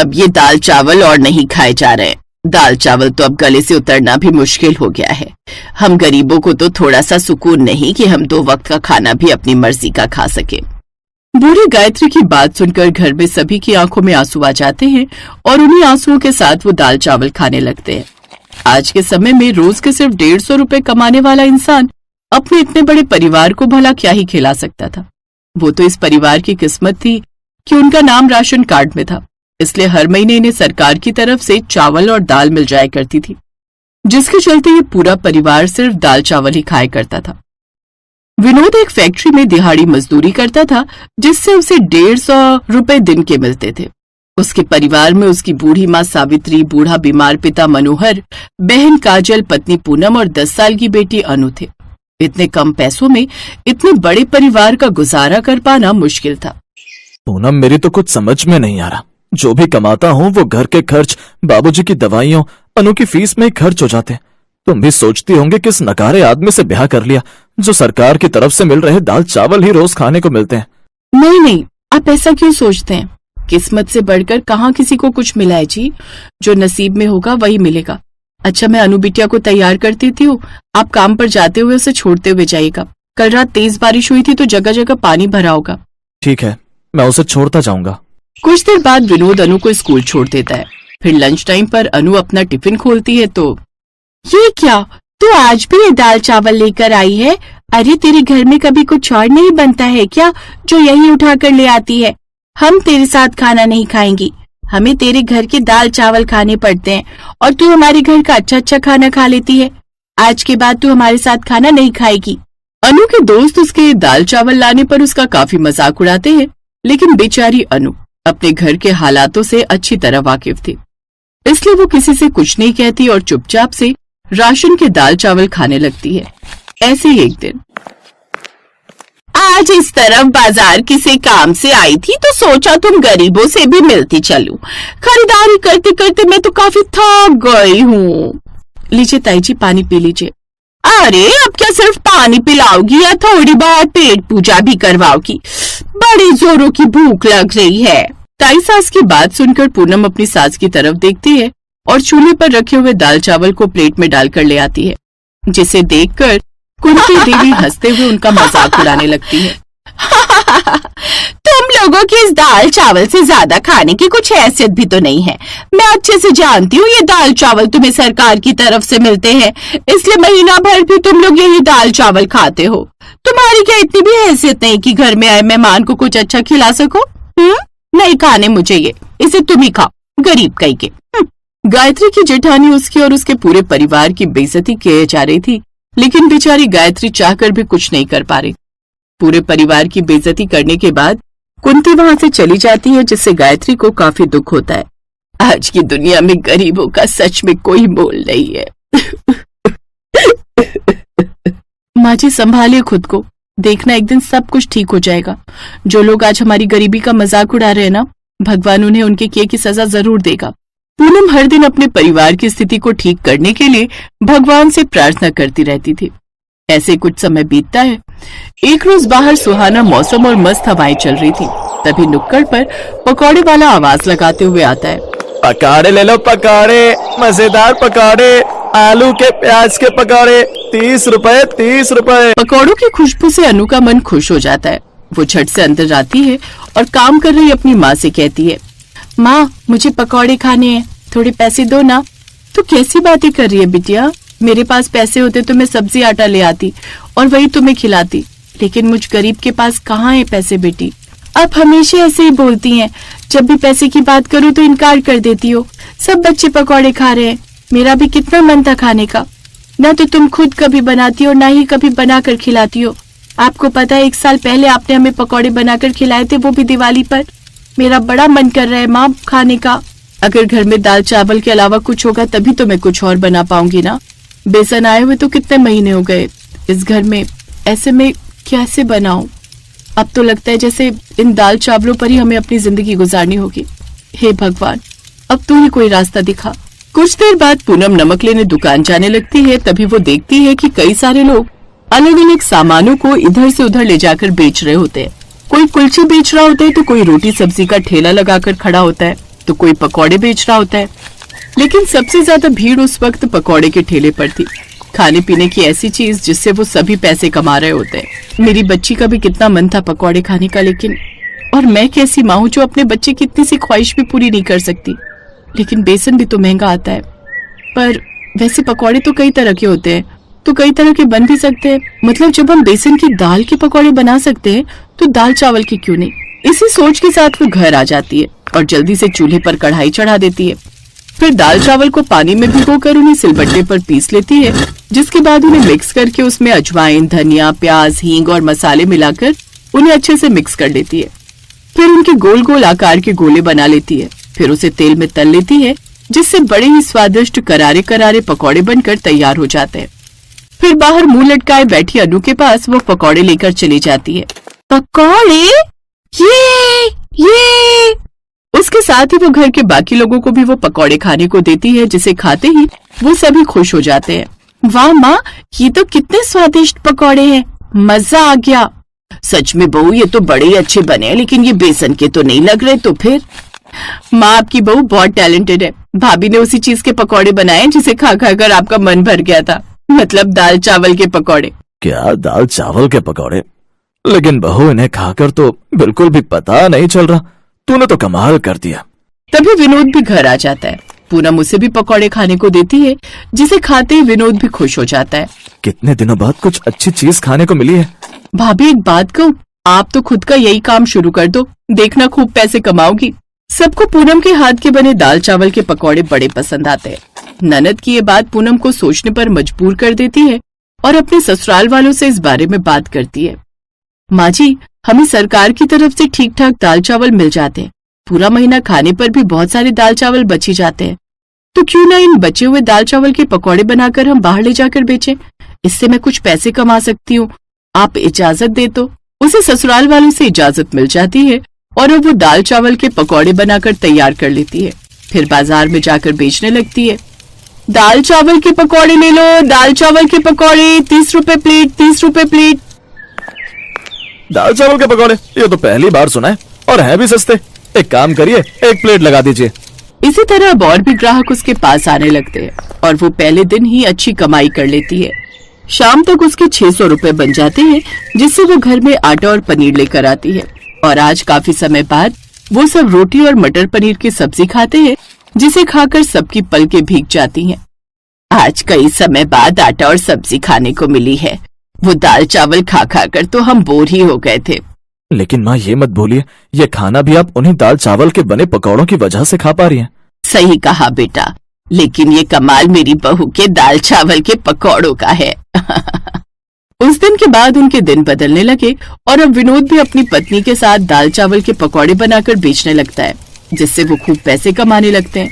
अब ये दाल चावल और नहीं खाए जा रहे। दाल चावल तो अब गले से उतरना भी मुश्किल हो गया है। हम गरीबों को तो थोड़ा सा सुकून नहीं कि हम 2 वक्त का खाना भी अपनी मर्जी का खा सके। बूढ़ी गायत्री की बात सुनकर घर में सभी की आंखों में आंसू आ जाते हैं और उन्हीं आंसुओं के साथ वो दाल चावल खाने लगते हैं। आज के समय में रोज के सिर्फ 150 रुपए कमाने वाला इंसान अपने इतने बड़े परिवार को भला क्या ही खिला सकता था। वो तो इस परिवार की किस्मत थी कि उनका नाम राशन कार्ड में था, इसलिए हर महीने इन्हें सरकार की तरफ से चावल और दाल मिल जाया करती थी, जिसके चलते ये पूरा परिवार सिर्फ दाल चावल ही खाया करता था। विनोद एक फैक्ट्री में दिहाड़ी मजदूरी करता था, जिससे उसे 150 रुपए दिन के मिलते थे। उसके परिवार में उसकी बूढ़ी माँ सावित्री, बूढ़ा बीमार पिता मनोहर, बहन काजल, पत्नी पूनम और 10 साल की बेटी अनु थे। इतने कम पैसों में इतने बड़े परिवार का गुजारा कर पाना मुश्किल था। पूनम, मेरी तो कुछ समझ में नहीं आ रहा। जो भी कमाता हूँ वो घर के खर्च, बाबूजी की दवाइयों, अनु की फीस में ही खर्च हो जाते। तुम भी सोचती होंगे किस नकारे आदमी से ब्याह कर लिया जो सरकार की तरफ से मिल रहे दाल चावल ही रोज खाने को मिलते हैं। नहीं, आप ऐसा क्यों सोचते हैं? किस्मत से बढ़कर कहाँ किसी को कुछ मिला है जी। जो नसीब में होगा वही मिलेगा। अच्छा, मैं अनु बिटिया को तैयार कर देती हूँ, आप काम पर जाते हुए उसे छोड़ते हुए जाइएगा। कल रात तेज बारिश हुई थी तो जगह जगह पानी भरा होगा। ठीक है, मैं उसे छोड़ता जाऊंगा। कुछ देर बाद विनोद अनु को स्कूल छोड़ देता है। फिर लंच टाइम पर अनु अपना टिफिन खोलती है तो ये क्या, तू आज भी ये दाल चावल लेकर आई है? अरे तेरे घर में कभी कुछ और नहीं बनता है क्या जो यही उठा कर ले आती है? हम तेरे साथ खाना नहीं खाएंगी, हमें तेरे घर के दाल चावल खाने पड़ते हैं और तू हमारे घर का अच्छा अच्छा खाना खा लेती है। आज के बाद तू हमारे साथ खाना नहीं खाएगी। अनु के दोस्त उसके दाल चावल लाने पर उसका काफी मजाक उड़ाते हैं, लेकिन बेचारी अनु अपने घर के हालातों से अच्छी तरह वाकिफ थी, इसलिए वो किसी से कुछ नहीं कहती और चुपचाप से राशन के दाल चावल खाने लगती है। ऐसे ही एक दिन आज इस तरफ बाजार किसी काम से आई थी तो सोचा तुम गरीबों से भी मिलती चलूं। खरीदारी करते करते मैं तो काफी थक गई हूँ। लीजिए ताई जी, पानी पी लीजिए। अरे अब क्या सिर्फ पानी पिलाओगी या थोड़ी बहुत पेट पूजा भी करवाओगी? बड़ी जोरों की भूख लग रही है। ताई सास की बात सुनकर पूनम अपनी सास की तरफ देखती है और चूल्हे पर रखे हुए दाल चावल को प्लेट में डालकर ले आती है, जिसे देखकर कुंती देवी हंसते हुए उनका मजाक उड़ाने लगती है। तुम लोगों की इस दाल चावल से ज्यादा खाने की कुछ हैसियत भी तो नहीं है। मैं अच्छे से जानती हूँ ये दाल चावल तुम्हें सरकार की तरफ से मिलते हैं, इसलिए महीना भर भी तुम लोग यही दाल चावल खाते हो। तुम्हारी क्या इतनी भी हैसियत नहीं कि घर में आए मेहमान को कुछ अच्छा खिला सको? नहीं खाने मुझे ये, इसे तुम ही खाओ, गरीब कहीं के। गायत्री की जेठानी उसकी और उसके पूरे परिवार की बेइज्जती किए जा रही थी, लेकिन बेचारी गायत्री चाहकर भी कुछ नहीं कर पा रही। पूरे परिवार की बेइज्जती करने के बाद कुंती वहां से चली जाती है, जिससे गायत्री को काफी दुख होता है। आज की दुनिया में गरीबों का सच में कोई मोल नहीं है। माँ जी, संभालिए खुद को, देखना एक दिन सब कुछ ठीक हो जाएगा। जो लोग आज हमारी गरीबी का मजाक उड़ा रहे हैं ना, भगवान उन्हें उनके किए की सजा जरूर देगा। पूनम हर दिन अपने परिवार की स्थिति को ठीक करने के लिए भगवान से प्रार्थना करती रहती थी। ऐसे कुछ समय बीतता है। एक रोज बाहर सुहाना मौसम और मस्त हवाएं चल रही थी। तभी नुक्कड़ पर पकौड़े वाला आवाज लगाते हुए आता है। पकौड़े ले लो, पकौड़े, मजेदार पकौड़े, आलू के प्याज के पकौड़े, 30 रुपए 30 रुपए। पकौड़ों की खुशबू से अनु का मन खुश हो जाता है। वो झट से अंदर जाती है और काम कर रही अपनी माँ से कहती है, माँ मुझे पकौड़े खाने हैं, थोड़े पैसे दो ना। तो कैसी बातें कर रही है बिटिया? मेरे पास पैसे होते तो मैं सब्जी आटा ले आती और वही तुम्हें खिलाती, लेकिन मुझ गरीब के पास कहाँ है पैसे बेटी? आप हमेशा ऐसे ही बोलती हैं, जब भी पैसे की बात करूँ तो इनकार कर देती हो। सब बच्चे पकौड़े खा रहे हैं, मेरा भी कितना मन था खाने का। ना तो तुम खुद कभी बनाती हो, ना ही कभी बना कर खिलाती हो। आपको पता है 1 साल पहले आपने हमें पकौड़े बनाकर खिलाए थे, वो भी दिवाली पर। मेरा बड़ा मन कर रहा है माँ खाने का। अगर घर में दाल चावल के अलावा कुछ होगा तभी तो मैं कुछ और बना पाऊंगी ना। बेसन आए हुए तो कितने महीने हो गए इस घर में, ऐसे में कैसे बनाऊं? अब तो लगता है जैसे इन दाल चावलों पर ही हमें अपनी जिंदगी गुजारनी होगी। हे भगवान, अब तू ही कोई रास्ता दिखा। कुछ देर बाद पूनम नमक लेने दुकान जाने लगती है। तभी वो देखती है कि कई सारे लोग अलग अलग सामानों को इधर से उधर ले जाकर बेच रहे होते हैं। कोई कुलचे बेच रहा होता है तो कोई रोटी सब्जी का ठेला लगाकर खड़ा होता है। तो कोई पकौड़े बेच रहा होता है। लेकिन सबसे ज्यादा भीड़ उस वक्त पकौड़े के ठेले पर थी। खाने पीने की ऐसी चीज जिससे वो सभी पैसे कमा रहे होते हैं। मेरी बच्ची का भी कितना मन था पकौड़े खाने का, लेकिन और मैं कैसी माँ हूँ जो अपने बच्चे की इतनी सी ख्वाहिश भी पूरी नहीं कर सकती। लेकिन बेसन भी तो महंगा आता है। पर वैसे पकौड़े तो कई तरह के होते हैं, तो कई तरह के बन भी सकते हैं। मतलब जब हम बेसन की दाल के पकौड़े बना सकते हैं तो दाल चावल के क्यों नहीं। इसी सोच के साथ वो घर आ जाती है और जल्दी से चूल्हे पर कढ़ाई चढ़ा देती है। फिर दाल चावल को पानी में भिगोकर उन्हें सिलबट्टे पर पीस लेती है, जिसके बाद उन्हें मिक्स करके उसमें अजवाइन, धनिया, प्याज, हींग और मसाले मिलाकर उन्हें अच्छे से मिक्स कर लेती है। फिर उनके गोल गोल आकार के गोले बना लेती है। फिर उसे तेल में तल लेती है, जिससे बड़े ही स्वादिष्ट करारे करारे पकौड़े बनकर तैयार हो जाते हैं। फिर बाहर मुंह लटकाए बैठी अनु के पास वो पकौड़े लेकर चली जाती है। पकौड़े? ये उसके साथ ही वो घर के बाकी लोगों को भी वो पकौड़े खाने को देती है, जिसे खाते ही वो सभी खुश हो जाते हैं। वाह माँ, ये तो कितने स्वादिष्ट पकौड़े हैं, मजा आ गया। सच में बहू, ये तो बड़े ही अच्छे बने हैं, लेकिन ये बेसन के तो नहीं लग रहे। तो फिर माँ, आपकी बहू बहुत टैलेंटेड है। भाभी ने उसी चीज के पकौड़े बनाए जिसे खा खा कर आपका मन भर गया था, मतलब दाल चावल के पकौड़े। क्या दाल चावल के पकौड़े? लेकिन बहू, इन्हें खाकर तो बिल्कुल भी पता नहीं चल रहा। तूने तो कमाल कर दिया। तभी विनोद भी घर आ जाता है। पूनम उसे भी पकौड़े खाने को देती है, जिसे खाते ही विनोद भी खुश हो जाता है। कितने दिनों बाद कुछ अच्छी चीज खाने को मिली है। भाभी, एक बात कहूँ, आप तो खुद का यही काम शुरू कर दो, देखना खूब पैसे कमाओगी। सबको पूनम के हाथ के बने दाल चावल के पकौड़े बड़े पसंद आते हैं। ननद की ये बात पूनम को सोचने पर मजबूर कर देती है और अपने ससुराल वालों से इस बारे में बात करती है। माँ जी, हमें सरकार की तरफ से ठीक ठाक दाल चावल मिल जाते हैं। पूरा महीना खाने पर भी बहुत सारे दाल चावल बच ही जाते हैं। तो क्यों ना इन बचे हुए दाल चावल के पकौड़े बनाकर हम बाहर ले जाकर बेचें। इससे मैं कुछ पैसे कमा सकती हूँ। आप इजाजत दे तो। उसे ससुराल वालों से इजाजत मिल जाती है और वो दाल चावल के पकौड़े बनाकर तैयार कर लेती है। फिर बाजार में जाकर बेचने लगती है। दाल चावल के पकौड़े ले लो, दाल चावल के पकौड़े 30 रुपए प्लेट, 30 रुपए प्लेट। दाल चावल के पकौड़े, ये तो पहली बार सुना है, और हैं भी सस्ते। एक काम करिए, 1 प्लेट लगा दीजिए। इसी तरह अब और भी ग्राहक उसके पास आने लगते हैं और वो पहले दिन ही अच्छी कमाई कर लेती है। शाम तक उसके 600 रुपए बन जाते हैं, जिससे वो घर में आटा और पनीर लेकर आती है। और आज काफी समय बाद वो सब रोटी और मटर पनीर की सब्जी खाते हैं, जिसे खाकर सबकी पलकें भीग जाती हैं। आज कई समय बाद आटा और सब्जी खाने को मिली है। वो दाल चावल खा खा कर तो हम बोर ही हो गए थे। लेकिन माँ, ये मत भूलिए, ये खाना भी आप उन्हीं दाल चावल के बने पकौड़ों की वजह से खा पा रही हैं। सही कहा बेटा, लेकिन ये कमाल मेरी बहू के दाल चावल के पकौड़ों का है। उस दिन के बाद उनके दिन बदलने लगे और अब विनोद भी अपनी पत्नी के साथ दाल चावल के पकौड़े बनाकर बेचने लगता है, जिससे वो खूब पैसे कमाने लगते हैं।